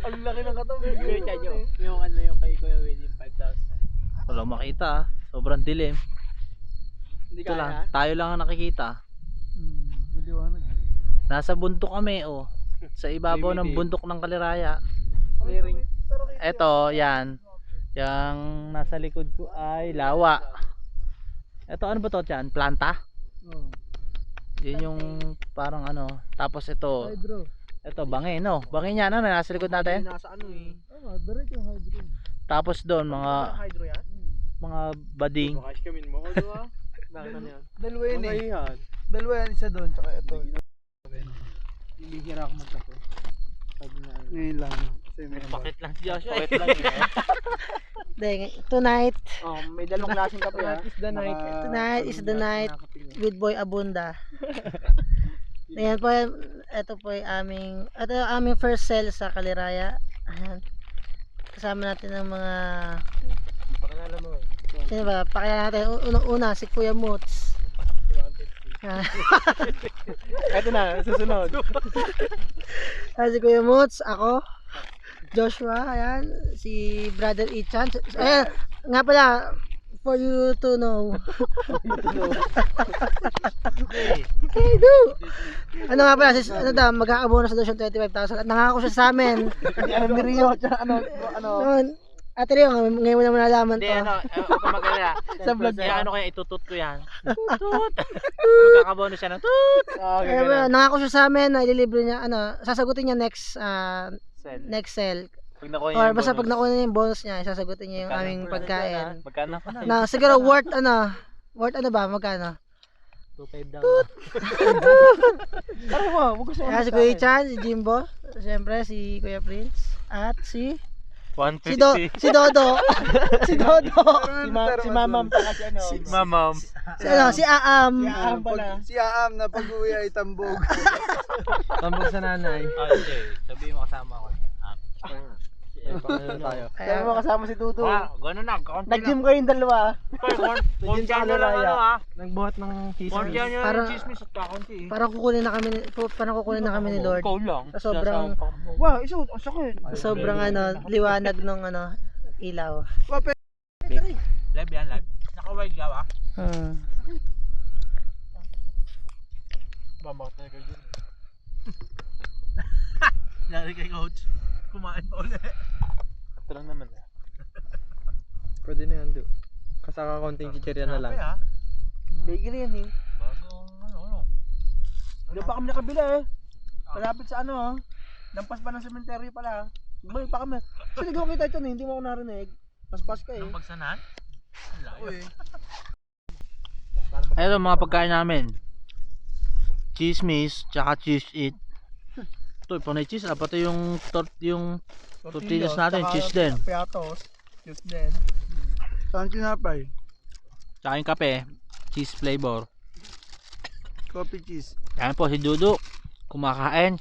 Ang laki ng katawan. Yung ano yung kay Kuya Will, yung 5,000. Walang makita. Sobrang dilim. Hindi Ito kaya? lang. Tayo lang ang nakikita. Maliwanag. Nasa bundok kami oh. Sa ibabaw ng bundok ng Kaliraya. Clearing. Eto, yan. Yang nasa likod ko ay lawa. Eto, ano ba to dyan? Planta? Yun yung parang ano. Tapos ito. Hydro. Ito, bangin no? Bangin yan ano? Nasa likod natin. Nasa ano eh. Diretso yung hydro. Tapos doon mga Hydro yan? mga bading. Baka iskamin mo, di ba? Bakit ano yan? Dalawa yun eh. yan. Dalawa yan, isa doon, tsaka ito. Bibihira ako magkape. Pag na ano. Ngayon lang. Kasi may Bakit lang si Joshua? Bakit lang yun? Tonight, Oh, may dalawang klaseng kape ha. is the night. tonight is the night with Boy Abunda. Ayan po, ito po yung aming first sale sa Kaliraya. Ayan. Kasama natin ng mga, Pakilala mo. sino ba? Pakilala natin. Unang-una, si Kuya Moots. Ito na, susunod. Si Kuya Moots, ako, Joshua, ayan, si Brother Ichan. Ayan, nga pala, for you to know. Hey, do! Ano nga pala, ano daw, mag-aabono sa doon 25,000 at nangako siya sa amin. Ano ni Rio? Ano? Noon, Ate Rio, ngayon mo naman nalaman Hindi to. ano, huwag ka mag-alala. Sa vlog Kaya ano kaya itutut ko yan. Tut! Magkakabono siya ng tut! Okay, Kaya ba, nangako siya sa amin na ililibre niya, sasagutin niya next sale. Pag nakuha niya Or yung basta bonus. pag nakuha niya yung bonus niya, sasagutin niya yung aming pagkain. Magkano pa na? Na siguro worth ano ba, magkano? 2.5 daw. Ano mo? Huwag ko Kaya si Kuya Chan, si Jimbo, siyempre si Kuya Prince, at si 150. si Dodo. Si Dodo. Si Mamam pa kasi ano. Si Mamam. Si Aam. Si Aam na pag-uwi ay tambog. Tambog sa nanay. Hindi. Sabihin mo kasama ko. Tayo. Kaya mo kasama si Dudu. Gano'n na. Kaunti Nag-gym kayong dalawa. Kung dyan nyo lang ano ha. Nagbuhat ng Kung dyan nyo Parang- lang chismis at kakunti eh. Parang kukunin na kami ni Lord. Ikaw lang. Sa sobrang Wow, iso, ang sakit. sobrang liwanag ng ilaw. Live yan, live. Naka-wide ka ba? Babak tayo kayo dyan. Nari kay coach. Kumain pa ulit. Ito lang naman eh. Pwede na yan, do. Kasaka konting chichirya na lang. Bagel yan eh. Bagong ano. Doon pa kami nakabila eh. Malapit sa ano. Lampas pa ng sementeryo pala. Bumalik pa kami. Sinigaw kita ito eh. Hindi mo ako narinig. Paspas ka eh. Ang pagsanan? Uy. Ito mga pagkain namin. Chismis, tsaka cheese it. Ito, panay cheese. Pati yung tortillas natin, cheese din. Piatos. Cheese din. Saan sinapay? Tsaka yung kape, cheese flavor. Coffee cheese. Yan po si Dudu. Kumakain.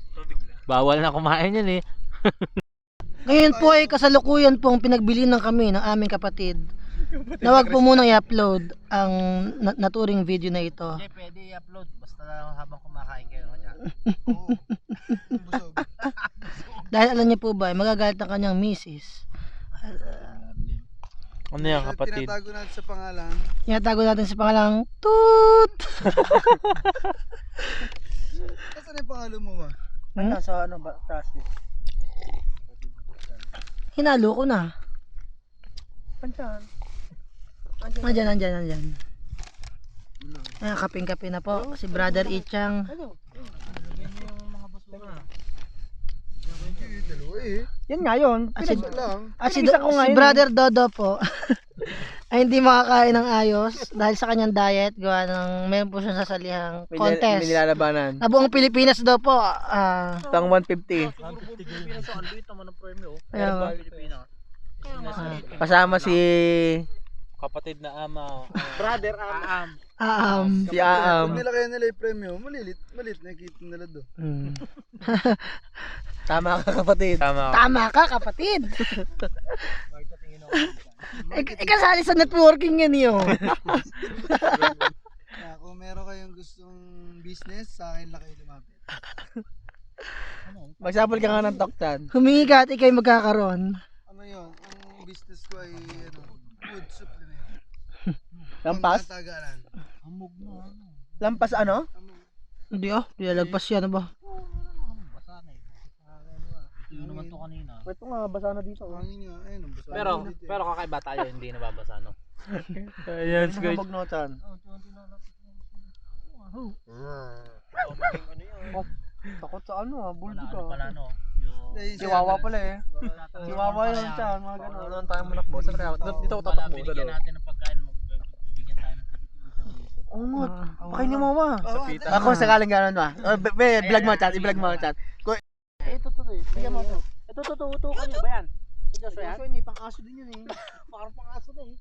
Bawal na kumain yan eh. Ngayon po ay kasalukuyan pong pinagbili ng kami ng aming kapatid. Na wag po munang i-upload ang naturing video na ito. Hindi, pwede i-upload. Basta habang kumakain kayo. Oo. Busog. Dahil alam niyo po ba, magagalit ang kanyang misis. Ano yan kapatid? Tinatago natin sa pangalan. Tinatago natin sa pangalang Toot! Saan yung pangalan mo ba? Hmm? Nasa ano ba? Plastic. Hinalo ko na. Pansyan. Nandyan. Ayan, kaping-kape na po. Si Brother Ichang. Dalawa eh. Yan nga yun. At si, Lang. si Pinag-isa ko nga yun eh. Brother Dodo po. Ay hindi makakain ng ayos dahil sa kanyang diet. Gawa ng meron po siyang sasalihang May contest. nilalabanan. Na buong Pilipinas daw po. Tang 150. Ayan, Kasama si Kapatid na ama. Brother Aam. Pag Si Aam. nilagay nila yung premyo, malit nakikita nila doon. Tama ka kapatid. Tama. Tama ka kapatid. Kasali sa networking yan yun. Kung meron kayong gustong business, sa akin lang kayo lumapit. Magsapol ka nga ng toktan. Humingi ka at ikay magkakaroon. Ano yun? Ang business ko ay food supplement. Lampas? Pangkatagalan. Lampas ano? Hindi nilalagpas yan ba? Yun naman to kanina. Ito nga, basa na dito. Hangin nga, ayun. ang basa Pero na dito. pero kakaiba tayo, hindi nababasa no. Ayan, Ano guys. nga magnotan? Takot sa ano ah, bulldog Ano pala ah. no. Yung Dahil Chihuahua pala eh. Chihuahua Chihuahua yun siya, mga Ano gano'n. naman tayo manakbo? Saan kaya? Dito ako Wala, tatakbo. binigyan natin ng pagkain mo. Bibigyan tayo ng Oo nga, pakain niyo mama. Oh, pita. Ako sakaling gano'n ba? Vlog mo chat, i-vlog mo chat. Ito to eh, bigyan mo to. Ito to kanina ba yan? Ito so yan. Kaso yun eh, pang-aso din yun eh. Parang pang-aso na eh.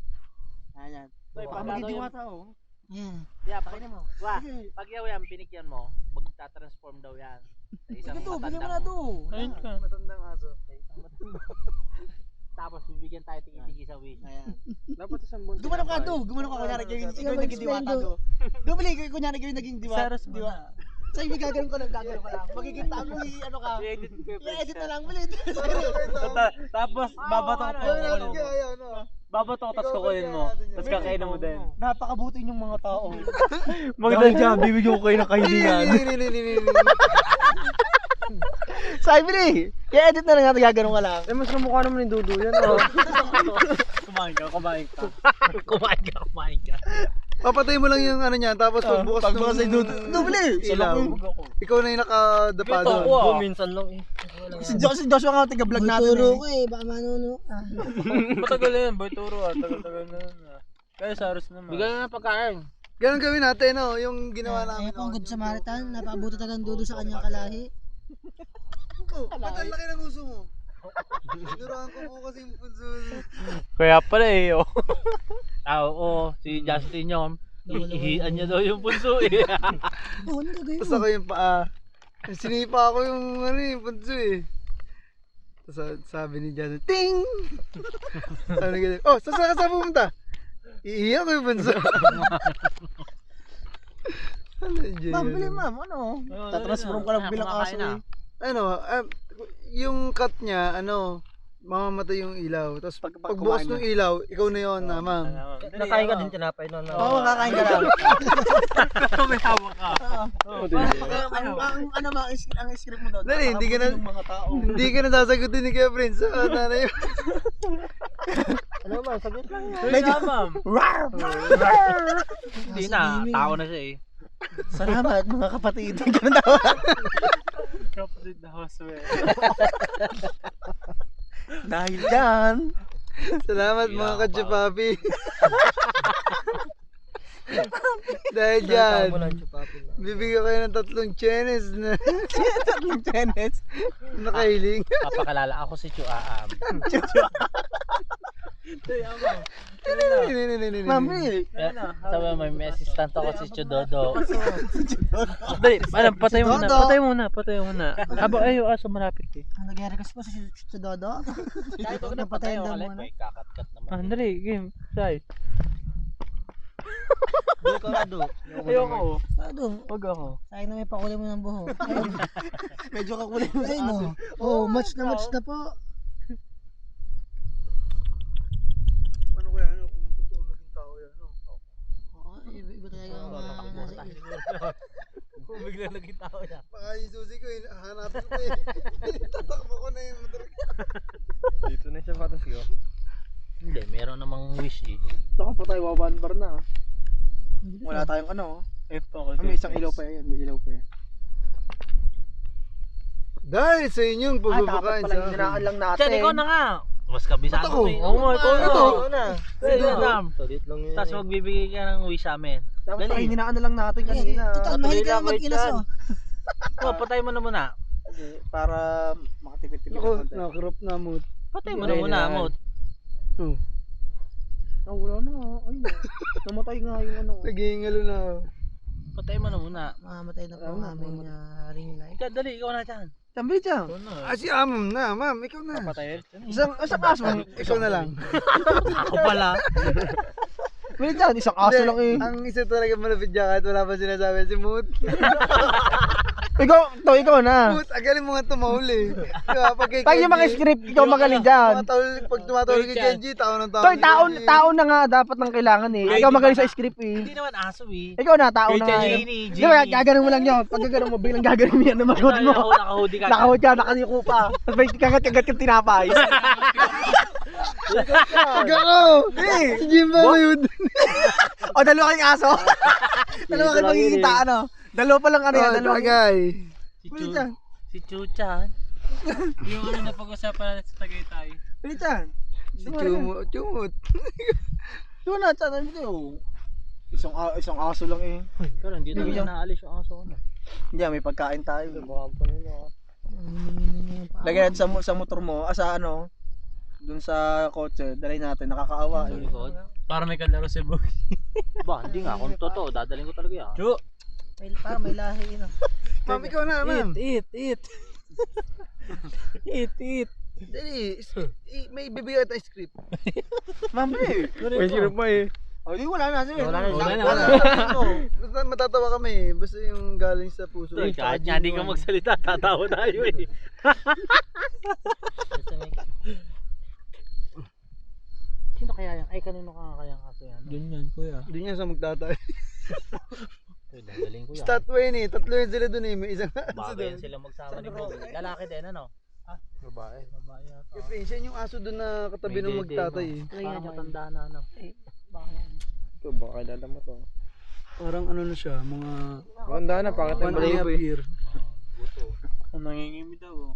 Ayan. Ito, Baka magiging mata oh. Yan. Yeah, Pakainin mo. Wah, Sige. pag yaw yan binigyan mo, magta-transform daw yan. Sa isang Ito, bigyan mo na matandang to. Ayun ka. matandang aso. tapos bibigyan tayo tigi-tigi sa wish. Ayan. Dapat isang bunti. Gumanap ka to, gumanap ka kunyari gawin ikaw yung naging diwata to. Dumali, kunyari gawin naging diwata. Sa ibig gagawin ko lang, gagawin ko lang. Magiging tamo, ano ka. I-edit ko I-edit na lang ulit. Tapos babatok ko. Ayun, ano ka, ayun, ano. Babatok tapos kukunin mo. Tapos kakainin mo din. Napakabuti yung mga tao. Magdahil dyan, bibigyan ko kayo ng kahilingan. Sabi ni, i-edit na lang natin gagawin ka lang. Eh, mas kamukha naman ni Dudu yan. Oh. Kumain ka. Papatay mo lang yung ano niya, tapos pagbukas Pagbukas ay dubli. ilaw. Ikaw na yung nakadapa doon. Minsan lang eh. Si Joshua nga, tiga-vlog natin Turo eh. ko eh, baka manuno. Matagal na yan, boy turo ah. Tagal-tagal na yan ah. Kaya Saros naman. Bigyan na ng pagkain. Ganun gawin natin, no? Yung ginawa namin. Ayun po ang Good Samaritan, napaabuti talagang dudo sa kanyang kalahi. Oh, ba't ang laki ng uso mo? Sinurahan ko po kasi yung punso. Kaya pala eh. Oh. Oo, si Justin yun. Ihian niya daw yung punso eh. Oo, ano gagawin Tapos mo? ako yung paa. Sinipa ako yung ano yung punso eh. Tapos sabi ni Jason, ting! Sabi ni Jason, oh, saan ka pumunta? Iiyak ko yung punso. Ano yun? Ma'am, bili ma'am, ano? Tatransform ka lang bilang aso eh. Ano, yung cut niya, ano, mamamatay yung ilaw. Tapos pagbukas ng ilaw, ikaw na yun, ma'am. Nakain ka din tinapay no. Oo, makakain ka lang. May hawak ka. Ano ba, ang script mo daw? Dali, hindi ka na- Yung mga tao. Hindi ka na sasagutin ni Kuya Prince. Ah, nanay yun. Ano ba, sagot lang yan. Medyo, ma'am. rar! Hindi na, tao na siya eh. Salamat mga kapatid. Ganun daw. Kapatid na houseware. Dahil dyan. Salamat mga kachupapi. Dahil dyan, bibigyan kayo ng 3 chenes na Tatlong tennis. nakahiling. Papakalala ako si Chuaam. Mami, Sabi may assistant ako si Chudodo. Dali, patay muna. Aba, ayo aso malapit eh. Ang nag-request po si Dodo. Kahit Huwag na patayin daw muna. May kakat-kat naman. Dali, game. Say. Ayoko. Ano? Huwag ako. Sayang na may pakulay mo ng buhok. medyo kakulay mo sa Ayun aso. oh. Oh, match na po. Ano kaya, ano, kung totoo naging tao yan, no? Oo, iba talaga ang mga nasa isip. Kung bigla naging tao niya. Baka yung susi ko, hanapin ko eh. Tatakbo ko na yung motor ko. Dito na siya patas ko. Hindi, meron namang wish eh. Saka pa tayo, wawanbar na. Wala tayong ano. May isang ilaw pa yan, may ilaw pa yan. Dahil sa inyong pagbabakain sa akin. Hinaan lang natin. Diyan, ikaw na nga. Mas kabisado Ba't ako? ko eh. Oo nga, ikaw na. Ito. Salit lang yun. Tapos magbibigay ka ng wish sa amin. Dapat Dali. tayo hinaan na lang natin kanina. Total, mahilig ka na mag-inas oh. Oh, patay mo na muna. Hindi, para makatipid-tipid. Ako, nakarap na mood. Patay mo na muna, Amot. Oh, Ah, wala na. Ayun na. Namatay nga yung ano. nagingalo na. Patay mo na muna. Mamamatay na po ang aming ring light. Ikaw, dali, ikaw na dyan. Tambi dyan. Ikaw na. Ah, si Amam na, ma'am, ikaw na. Patay. Isang aso. Ikaw na lang. Ako pala. Wait dyan, isang aso Hindi, lang eh. Ang isa talaga malapit dyan kahit wala pa sinasabi si Mood. Ikaw na. Put, agaling mo nga tumahuli. Diba, pag kay Pag yung mga Kenji, script, ikaw magaling dyan. pag tumatawag kay Kenji, tao ng tao. Toy, taon na nga dapat nang kailangan eh. Ikaw magaling sa script eh. Hindi naman aso eh. Ikaw na, tao na nga. Genie, Di ba, gaganon mo lang yun. Pag gaganon mo, biglang gaganon mo yan na magod mo. Nakahoodie ka. Nakahod ka, nakasiko pa. Tapos may kagat-kagat kang tinapay. Gako! Si Jimbo mo yun. O, dalawa kayong aso. Dalawa kayong magkikita, ano. Dalawa pa lang ano yan, dalawa kayong. Tagay. Si Chuchan. Yung ano na pag-usapan natin sa Tagaytay. Pilichan. Si Chumot. Doon na, tatan mo Isang aso lang eh. Pero hindi na naalis yung aso ano. Hindi, may pagkain tayo. Baka nila. Lagyan natin sa motor mo, sa ano, dun sa kotse, dalhin natin, nakakaawa. Sa likod. Para may kalaro si Boy. Ba, hindi nga. Kung totoo, dadaling ko talaga yan. Chu! Parang may lahi yun. Ma'am, ikaw na, ma'am. Eat. Dali, may bibigay tayo script. Ma'am, eh. May sirap pa eh. O, di wala na. Sige. Wala na. Basta matatawa kami, basta yung galing sa puso. Kahit nga di ka magsalita, tatawa tayo eh. Sino kaya yan? Ay, kanino ka kaya kaso yan? Ganyan, kuya. Doon yan sa magtatay. Uy, dadaling ko yan. Statue yun eh, tatlo yun sila doon eh, may isang Bago yan sila magsama ni Boy. Lalaki din ano? Babae. Babae yata. Yung Prince, yan yung aso doon na katabi ng magtatay eh. Parang matanda na ano. Ito, baka kilala mo to. Parang ano na siya, mga Maganda na, pangit one ang and a half baby. year. Ang nangingimi daw.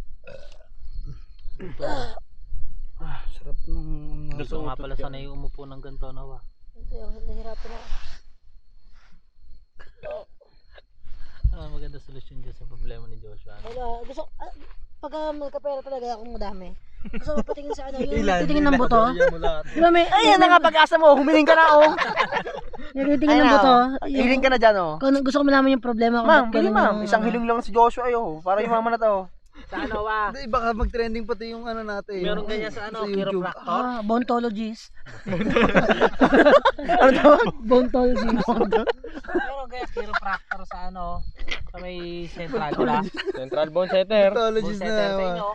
Sarap nung Gusto nga pala sanay umupo ng ganito na ba? Hindi, nahirapan ako. Maganda solusyon dyan sa problema ni Joshua. Wala, gusto, pagka magkapera talaga akong madami. Gusto ko patingin sa ano, yung titingin ng buto. Di ba may, Ayan na nga pag-asa mo, humiling ka na oh. yung titingin ng buto. Hiling ka na dyan oh. Kung gusto ko malaman yung problema ko. Ma'am, bili ma'am. Isang hiling lang si Joshua ayo. Para yung mama na to. Sa ano ba? Hindi, baka mag-trending pati yung ano natin. Meron ganyan sa ano, YouTube. chiropractor? Bontologist. Ano to? Bontologist. Meron ganyan chiropractor sa ano, sa may central, di ba? Central Bone Setter. Butologist na Center sa naman. inyo.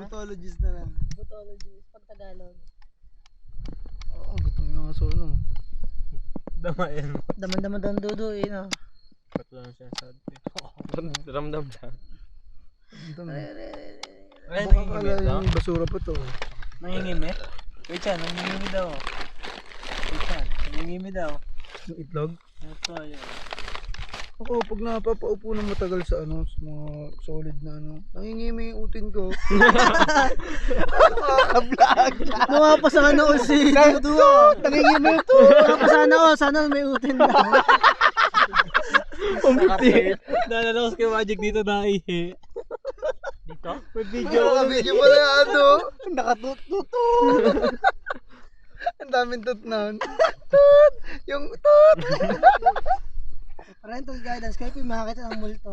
Butologist na lang. Bontologist, pag Tagalog. Oo, gutom yung aso no. Damayan mo. Daman-daman daw ang dudo eh, no? Patlo na siya sa atin. Ramdam lang. Baka kala yung basura pa to. Nangingimi? Wait yan, nangingimi daw. Wait yan, nangingimi daw. Yung itlog. Ito, ayan. Ako, pag napapaupo ng matagal sa ano, sa mga solid na ano, nangingimi yung utin ko. Nawa pa sa ano si Dudu. Nangingimi ito. Nawa pa sa ano, sana may utin daw. Naalala ko sa kay Magic dito na ihi. Dito? Nakaka-video pala yung ano. Nakatututo. Ang daming tut nun. Tut! Yung tut! Parental guidance, kayo po makakita ng multo.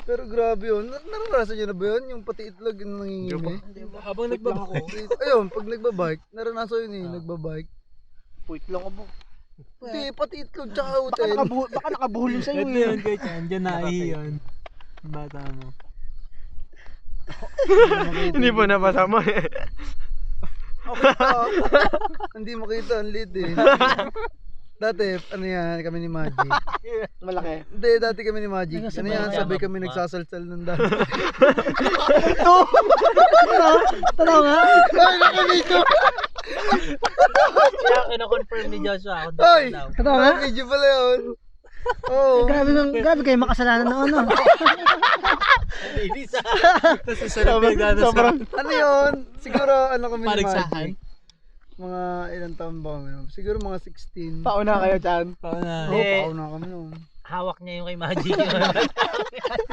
Pero grabe yun. Naranasan nyo na ba yun? Yung pati itlog yung nangingimi? Habang nagbabako. Ayun, pag nagbabike, naranasan yun eh, nagbabike. Wait lang ako. Hindi, pati itlog tsaka utin. Baka nakabuhol yun sa'yo Ito eh. yun kay Chan, dyan na ihi yun. Bata mo. Hindi po napasama eh. Okay pa. Hindi makita, ang lead eh. Dati, ano yan, kami ni Magic. Malaki. Hindi, dati kami ni Magic. Ano yan, sabay kami nagsasalsal ng dati. Tanaw nga. Ay, naka dito! Kaya kina-confirm ni Joshua ako Ay! daw. Tanaw nga. Video pala yun. Oo. Grabe kayo makasalanan ng ano. Tapos isa na Sobrang. Ano yun? Siguro, ano kami ni Paligsahan? Magic. Mga ilang taon ba kami? Siguro mga 16. Pauna kayo, Chan. Pauna. Oo, pauna kami nun. Hawak niya yung kay Magic.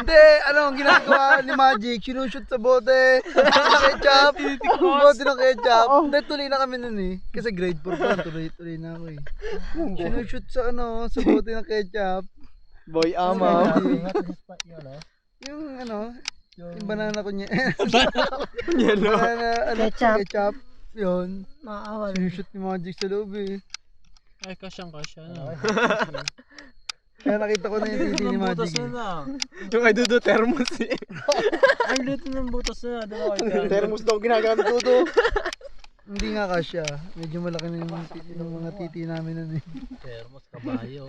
Hindi, ano ang ginagawa ni Magic? Sinushoot sa bote ng ketchup. Bote ng ketchup. Hindi, tuloy na kami nun eh. Kasi grade 4 pa lang, tuloy na ako eh. Sinushoot sa ano, sa bote ng ketchup. Boy, ama. Yung ano, yung banana ko niya. Yellow. Banana, ano, Ketchup. ketchup. Yun. Maawal. Sinushoot ni Magic sa loob eh. Ay, kasya. Kaya nakita ko na yung titi ni Magic. Yung kay Dudu thermos eh. Ang luto ng butas na. Thermos daw ginagamit Dudu. Hindi nga kasya. Medyo malaki na yung titi ng mga titi namin nun eh. Thermos, kabayo.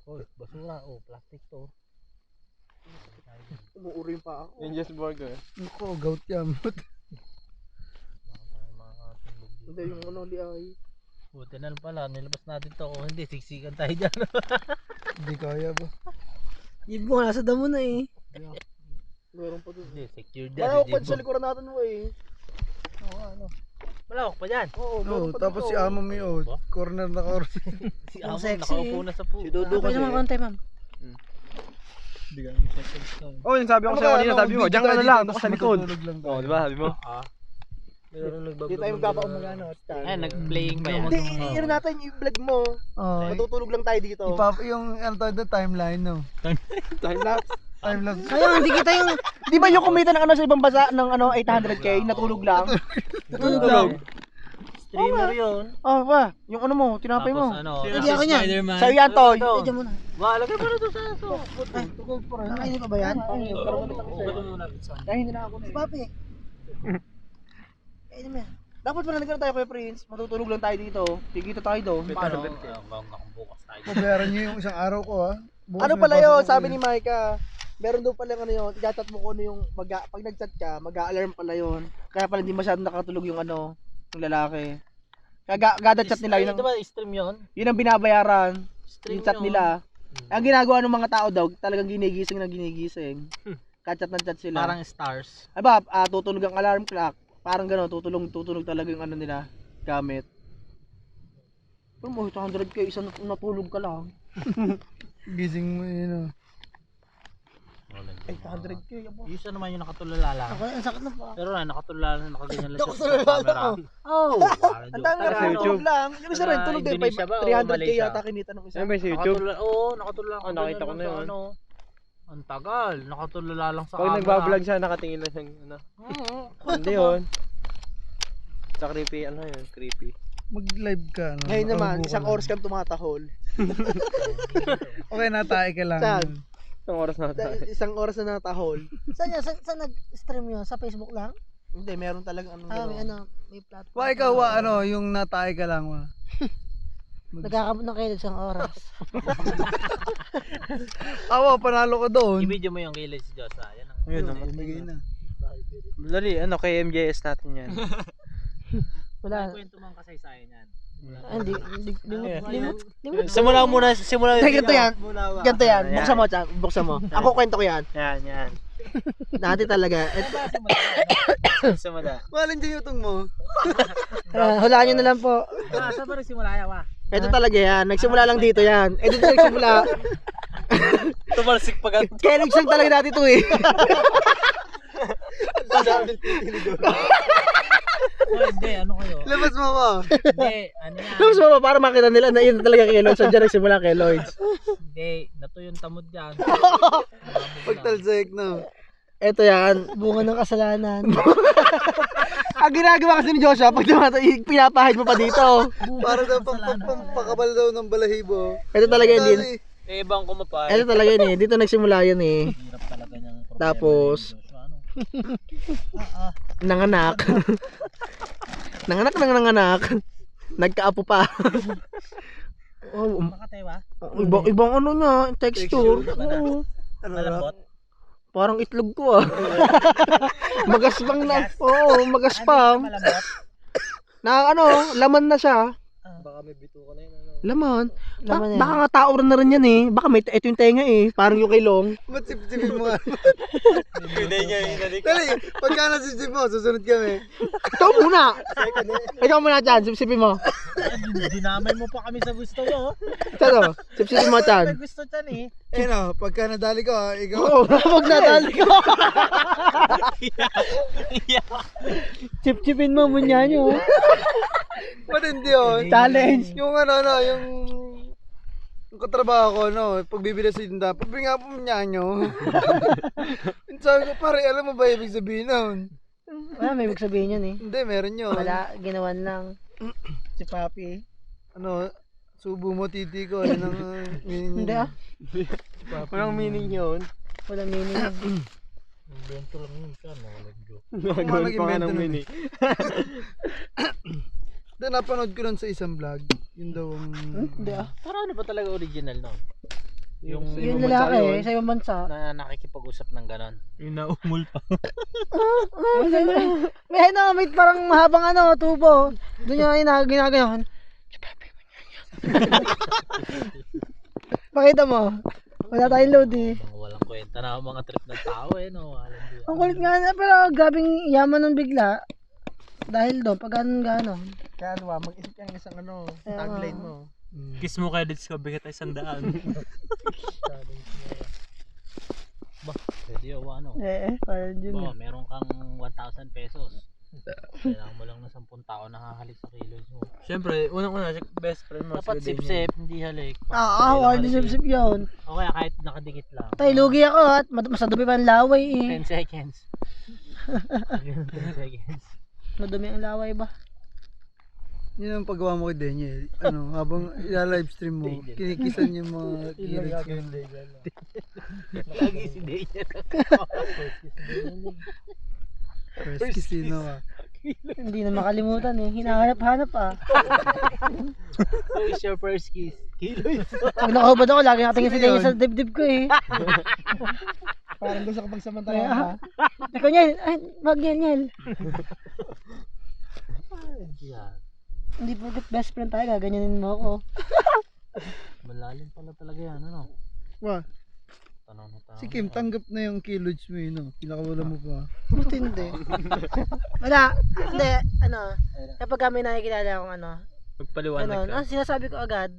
Oy, basura. Oh, plastic to. Umuuri pa ako. Ninja's Burger. Naku, gout yan. Hindi yung ano, di ay. Buti na lang pala, nilabas natin to. Kung hindi, siksikan tayo dyan. Hindi kaya ba? Yung mo, nasa damo na eh. Meron pa doon. Hindi, secured dyan. Malawak pa sa likuran natin mo eh. Malawak pa dyan. Oo, Oo, tapos si Amo may corner na corner. Si Ang Amon, sexy, nakaupo na sa pool. Si Dudu Pwede kasi. naman konti, ma'am. Oh, yung sabi ko sa'yo kanina, sabi mo, diyan ka na lang, tapos sa likod. Oh, di ba, sabi mo? Hindi tayo magkapaumaga no. Ay, nag-playing pa yan. Hindi, i-ano natin yung vlog mo. Oh, Matutulog lang tayo dito. yung ano tawag na timeline no. Time lapse. Time lapse. Kaya hindi kita yung Di ba yung kumita ng ano sa ibang bansa ng ano 800k natulog lang? Natulog lang. Streamer yun. Oh, ba? Yung ano mo, tinapay mo. Tapos ano, Hindi ako niyan. Spider-Man. Sa'yo yan, Toy. Medyo muna. Lagay mo na doon sa aso. Nakainin pa ba yan? Ugat mo muna. Dahil hindi na ako na eh. Papi. Kainin mo yan. Dapat pala nagkaroon tayo kay Prince, matutulog lang tayo dito. Kikita tayo doon. Paano? Bukas tayo. Pabayaran niyo yung isang araw ko ha. Bukas Ano may pala pasok yun, ako sabi eh. ni Micah. Meron doon pala ano yun, i-chat mo kung ano yung, pag nag-chat ka, mag-a-alarm pala yun. Kaya pala hindi masyadong nakatulog yung ano, yung lalaki. Kaya gada chat nila, yun ang, Diba stream yun? yun ang binabayaran. Stream Yung chat yun. nila. Ang ginagawa ng mga tao daw, talagang ginigising na ginigising. Kachat ng chat sila. Parang stars. Ay ba, tutunog ang alarm clock. Parang gano'n, tutunog talaga yung ano nila, gamit. Pero mo, 100k, isang natulog ka lang. Gising mo yun. 800k, abo. Usually naman yung nakatulala lang. Ako, ang sakit na po. Pero na, nakatulala na nakaganyan lang siya Nakatulala sa camera. lang. Oh, Ang dami na tulog lang. Yung isa rin, tulog din. Indonesia ba o 300k Malaysia? yata kinita ng isa. Ano ba sa YouTube? Oo, nakatulala Oh, nakita ko na yun. Ano, ang tagal, nakatulala lang sa Pag camera. nagbablog siya, nakatingin lang siya, ano. Hindi yun. Sa creepy, ano yun, creepy. Mag-live ka. No? Ngayon naman, Makabubo ka isang lang. oras kang tumatahol. Okay, natay ka lang. Saan? Isang oras na tayo. Isang oras na natahol. Saan yan? Saan nag-stream yun? Sa Facebook lang? Hindi, meron talagang ano. Ah, may gano'n. ano, may platform. Wa ikaw wa ano, yung natay ka lang wa. Nagkakamot ng kayo isang oras. Awa, panalo ko doon. I-video mo yung kilid si Josa. Yan ang Yun, Bigay na. Lali, ano, kay MJS natin yan. Wala. kwento mo ang kasaysayan yan. Ah, hindi. Limot. Simula muna, simula Hindi, ganito yan. Ganito yan. Ayan. Buksan mo, Chan. Buksan mo. Ako kwento ko yan. Yan. Dati talaga. Simula. Malin din yung utong mo. Hulaan nyo na lang po. Saan ba rin simula yawa? Ito talaga yan. Nagsimula lang dito yan. Dito nagsimula. Tumalsik pag Kellogg's lang talaga dati to eh. hindi, ano kayo? Labas mo ko. Hindi, ano yan? Tapos mo para makita nila na yun talaga Kellogg's. Saan dyan nagsimula Kellogg's. Hindi, nato yung tamod dyan. Pagtalsik no. Ito yan. Bunga ng kasalanan. Ang ginagawa kasi ni Joshua, pag pinapahid mo pa dito. Para daw pampakabal daw ng balahibo. Ito talaga yun din. Eh, ibang kumapay. Ito talaga yun eh. Dito nagsimula yun eh. Hirap talaga niyang problema. Tapos, ni Joshua, ano? nanganak. nanganak. Nagkaapo pa. Oh, Makatewa? ibang ano niya, texture. Oo. Malambot? Parang itlog ko ah. Magaspang na. Oo, magaspang. Malambot? Na ano, laman na siya. Baka may bito ka na yun, ano. Laman. Laman yan. Baka nga tao rin na rin yan eh. Baka may ito yung tenga eh. Parang yung kay Long. Ba't sip-sipin mo nga? Hindi niya inalik. Dali, pagka nasip-sip mo, susunod kami. Ikaw muna. Ikaw muna Chan, sipsipin mo. Dinamay mo pa kami sa gusto mo. Chan o, sipsipin mo Chan. Gusto dyan eh. Eh no, pagka nadali ko, ikaw. Oo, huwag nadali ko. Sipsipin mo munya nyo. Matindi oh. Challenge. Yung yung katrabaho ko, no, pagbibili sa tinda, pagbili nga po niya nyo. Sabi ko, pare, alam mo ba ibig sabihin nun? Wala, may ibig sabihin yun eh. Hindi, meron yun. Wala, ginawan lang. Si Papi. Ano, subo mo titi ko. Yan ang meaning. Hindi ah. Walang meaning yun. Wala meaning yun. Gagawin pa nga ng meaning. Then napanood ko lang sa isang vlog. Yun daw ang... Hindi ah. Parang ano ba talaga original no? Yung Yung lalaki eh, sa ibang bansa. na nakikipag-usap ng ganon. Yung naumul pa. May ano, may parang mahabang ano, tubo. Doon niya ginagayon. Pakita mo. Wala tayong load eh. Mga walang kwenta na ang mga trip ng tao eh no. Alam mo. Ang kulit nga na, pero grabing yaman nun bigla. Dahil doon, pag ganon. Kaya ano mag-isip ka ng isang ano, Kaya tagline nga. mo. Kiss mo kay Lids ko, bigat ay 100. Pwede yun ano. Parang yun Ba, meron kang 1,000 pesos. Kailangan mo lang na 10 tao nakahalik sa kilos mo. Siyempre, unang-una, best friend mo. Dapat si Daniel. sip-sip, hindi halik. wala din sip yun. O kaya kahit nakadikit lang. Tay, lugi ako at masadubi pa ang laway eh. 10 seconds. 10 seconds. Madumi ang laway ba? Yun ang paggawa mo kay Daniel. Ano, habang ila-livestream mo, kinikisan yung mga kilig ko. Lagi si Daniel. First kiss sino ka? Hindi na makalimutan eh. Hinahanap-hanap ah. Who is your first kiss? Kiloy. Pag nakahubad ako, lagi nakatingin si Daniel sa dibdib ko eh. Parang gusto ko pagsamantalayan ha. Ako Nyel, ay, wag Nyel. Yan. Hindi porket best friend tayo, gaganyanin mo ako. Malalim pala talaga yan, ano? Wah, Tanong na tanong. si Kim, tanggap na yung kilods mo yun, no? Pinakawala mo pa. Matindi. Wala, hindi, ano, kapag kami nakikilala akong ano, Magpaliwanag ka. Ah, sinasabi ko agad.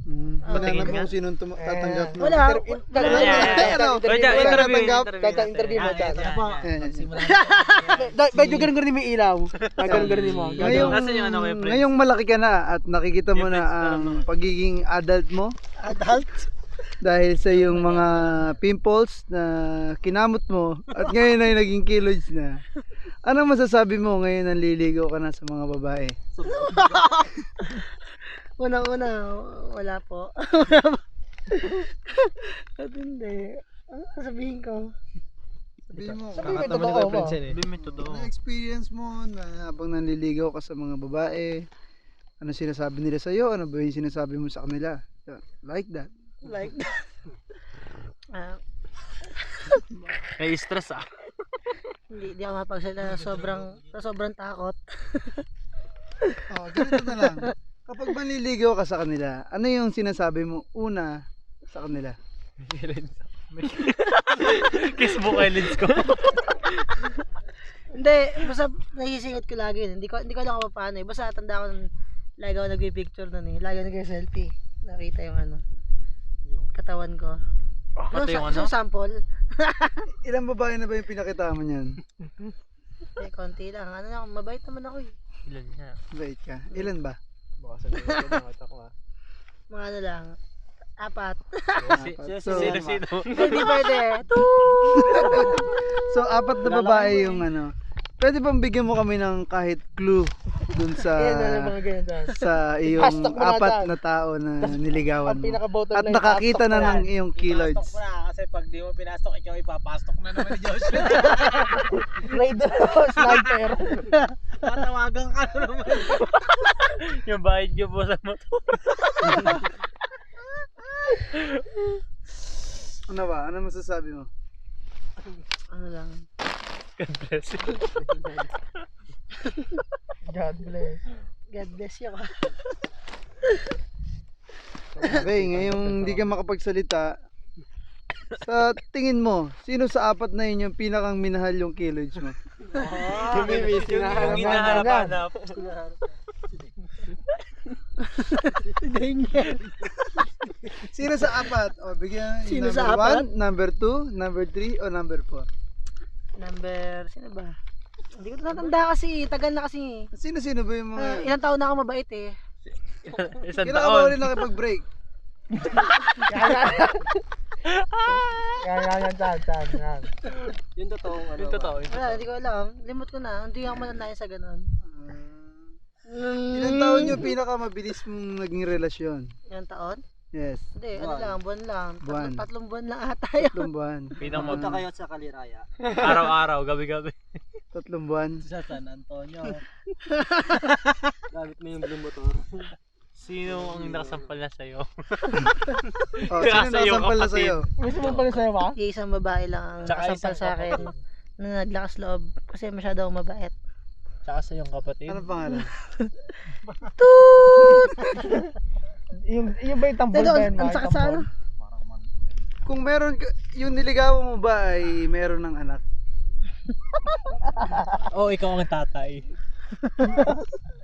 Mananap mo kung sinong tatanggap mo. Wala, Ano? Wait, interview. Kahit ang interview mo dyan. Eh, Medyo ganun-ganun may ilaw. Ganun-ganun mo. Ngayong, Nasaan yung ano kay Prince? ngayong malaki ka na at nakikita mo Yung na Prince ka ang pagiging adult mo adult. dahil sa yung mga pimples na kinamot mo at ngayon ay naging kilods na. Anong masasabi mo ngayon ang liligaw ka na sa mga babae? Unang-una, wala po. At hindi. Ano sabihin ko? Sabihin mo, Sabihin mo, Kakatawa ni totoo Kuya mo. Prince yan eh. Sabihin mo yung totoo. ano experience mo na habang nanliligaw ka sa mga babae? Ano sinasabi nila sa'yo? Ano ba yung sinasabi mo sa kanila? Like that. Like, May stress ah. hindi ako mapagsalita sa sobrang takot. Oh, ganito na lang. Kapag manliligaw ka sa kanila, ano yung sinasabi mo una sa kanila? Kiss mo kay Lids ko. Hindi, basta nahisingot ko lagi yun. Hindi ko alam kung paano eh. Basta tanda ko nun, lagi ako nagpipicture nun eh. Lagi ako nag-selfie. Nakita yung ano, katawan ko. Pati yung Sa ano? sample. Ilang babae na ba yung pinakita mo niyan? Eh, konti lang. Ano lang, mabait naman ako eh. Ilan niya? Bait ka. Ilan ba? Baka sabihin ko na mata ko ah. Mga ano lang, 4. So, Sino? Hindi pwede. so 4 na babae yung ano. Pwede bang bigyan mo kami ng kahit clue dun sa Mga ganyan dyan. sa iyong Hashtag mo na 4 dyan. na tao na niligawan Ang mo? pinaka-bottom At line, nakakita pastok na mo ng yan. iyong kiloids. Pastok mo na kasi pag di mo pinastok, ikaw ipapastok na naman ni Josh. Raider o sniper. Tatawagan ka na naman. Yung bayad niyo po sa motor. Ano ba? Ano masasabi mo? Ano lang. God bless you. God bless. God bless you. Okay, ngayong hindi ka makapagsalita, sa tingin mo, sino sa 4 na yun yung pinakang minahal yung kiloids mo? Lumimiss. Yung hinahanap-hanap. Sino sa 4? O, bigyan Sino number sa 1, number 2, number 3, o number 4? Sino ba? Hindi ko natanda kasi, tagal na kasi. Sino ba yung mga... Ilang taon na ako mabait eh. Isang Kailangan ba taon. ulit nakipag-break? Yan, chan. Yan. Yung totoong ano. Yung totoo. Wala, hindi ko alam. Limot ko na. Hindi ako mananayan sa ganun. Ilang taon yung pinakamabilis mong naging relasyon? Ilang taon? Yes. Hindi, ano lang, buwan lang. Buwan. Tatlong buwan lang ata yun. 3 buwan. Punta kayo sa Kaliraya. Araw-araw, gabi-gabi. 3 buwan. Sa San Antonio. Gamit mo yung blue motor. Sino ang nakasampal na sa'yo? Oh, Kaya sino sa'yo, nakasampal na kapatid. sa'yo? May sumang pala sa'yo ba? Yung isang babae lang ang Tsaka nakasampal isang sa akin na naglakas loob kasi masyado akong mabait. Tsaka sa iyong kapatid. Ano pangalan? Yung ba yung tambol Pero ba yan? ang sakit sa ano? Kung meron ka, yung niligawan mo ba ay meron ng anak? Oo, ikaw ang tatay.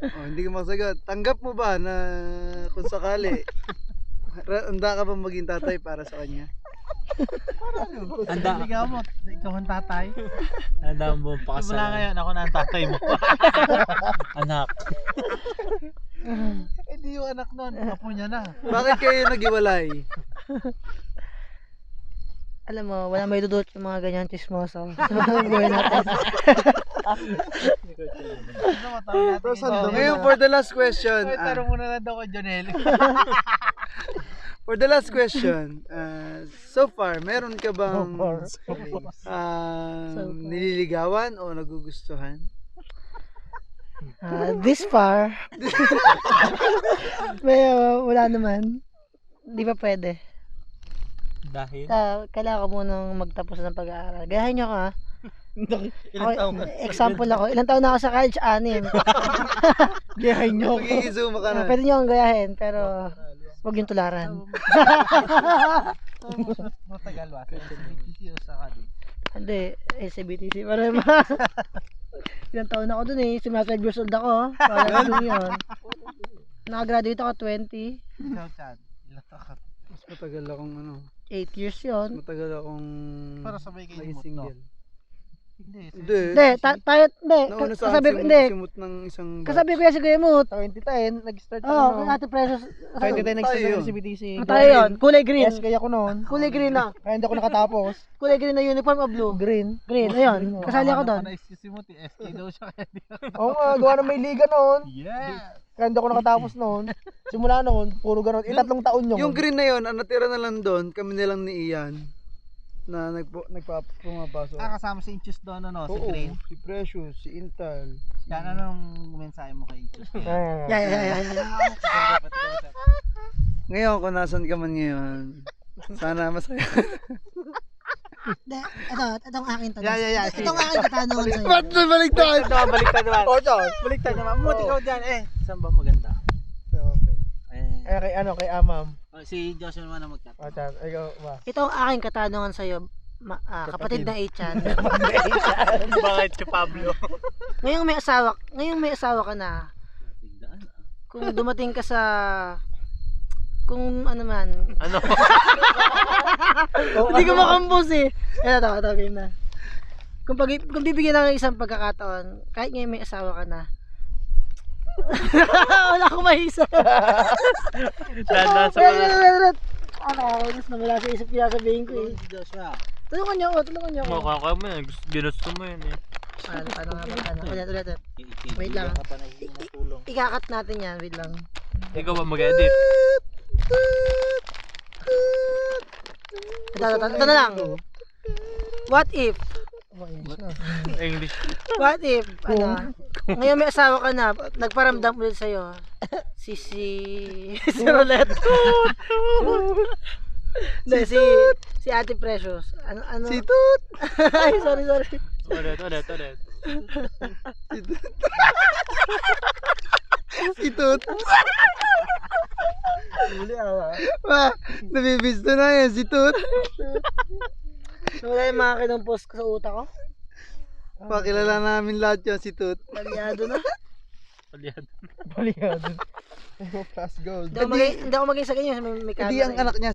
Oh, hindi ka masagot. Tanggap mo ba na kung sakali handa ka ba maging tatay para sa kanya? Handa. Ikaw mo, ikaw ang tatay. Handa mo pa Simula ngayon, ako na ang tatay mo. Anak. Hindi yung anak nun, apo niya na. Bakit kayo naghiwalay? Alam mo, wala may dudulot yung mga ganyan chismoso. Sa mga buhay natin. Ngayon for the last question. Tarong mo na lang daw kay Jonel. For the last question. So far, meron ka bang nililigawan o nagugustuhan? This far, wala naman. Di pa pwede. Dahil? Kailangan ko munang magtapos ng pag-aaral. Gayahin nyo ko ha. Ilang taon ka? Example ako. Ilang taon na ako sa college? 6. Gayahin nyo ko. Magigizuma ka na. Pwede nyo akong gayahin, pero huwag yung tularan. Matagal ba? Sa Cadiz. Hindi, SBTC pa rin. Ilang taon ako dun eh. 5 years old ako. Wala dun yun. Nakagraduate ako 20. Ikaw, Chad. Ilang taon ka? Mas matagal akong 8 years yun. matagal akong Para sabay kayo naging lumot, single. Hindi. Hindi, tayo, hindi. Nauna sa Kasabi, akin hindi. simut ng isang Kasabi ko yan si Kuya Mut. 2010, nag-start Oo, ako kung no. Ate Precious. 2010 nag-start Tayo ako yun. sa BTC. Tayo yun, kulay green. Yes, kaya ko noon. Kulay green na. Kaya hindi ako nakatapos. Kulay green na uniform o blue? Green. Green, ayun. Kasali ako doon. Si Muti, SK daw siya kaya di Oo nga, gawa na may liga noon. Yeah! Kaya hindi ako nakatapos noon. Simula noon, puro ganun. 3 taon yun. Yung green na yun, ang natira na lang doon, kami nilang ni Ian na nagpapumapasok. Kasama si Inchus doon, ano, si Oo, Green. si Precious, si Intal. Yan, anong mensahe mo kay Inchus? Yeah. Ngayon, kung nasan ka man ngayon, sana masaya. Itong akin to. Yeah. Itong akin katanungan sa'yo. Ba't na baligtad? Baliktad naman. Oo, John. Baliktad naman. Muti ikaw dyan Saan ba maganda? Eh, kay Amam. Si Joshua naman ang magtatanong. O, Chan, ikaw ba? Itong aking katanungan sa'yo, kapatid na Ichan. Bakit si Pablo? Ngayong may asawa ka na. Kung dumating ka sa kung ano man. Ano? Hindi ko makampos eh. Ito, game na. Kung bibigyan ng isang pagkakataon, kahit ngayon may asawa ka na, wala akong maisa. Dahan sa mga... Nakakainis na wala sa isip niya sabihin ko eh. Joshua. Tulungan niyo ako. Mukha ka mo yan. Ginusto mo yan eh. Paano nga ba? Ulit. Wait lang. Ikakat natin yan. Wait lang. Ikaw ba mag-edit? Ito na lang. What if? English. What if? Ngayon may asawa ka na, nagparamdam ulit sa'yo. Si Rolette. Hindi, si Ate Precious. Ano? Si Tut! Ay, sorry. Ulit. Si Tut! Ma, nabibisto na yan, si Tut! Wala yung mga kinumpos ko sa utak ko. Pakilala namin lahat yan, si Tut. Balyado na. Palyado. Baliyan. Plus gold. Hindi ako maging sa ganyan. May Hindi ang camera eh. anak niya,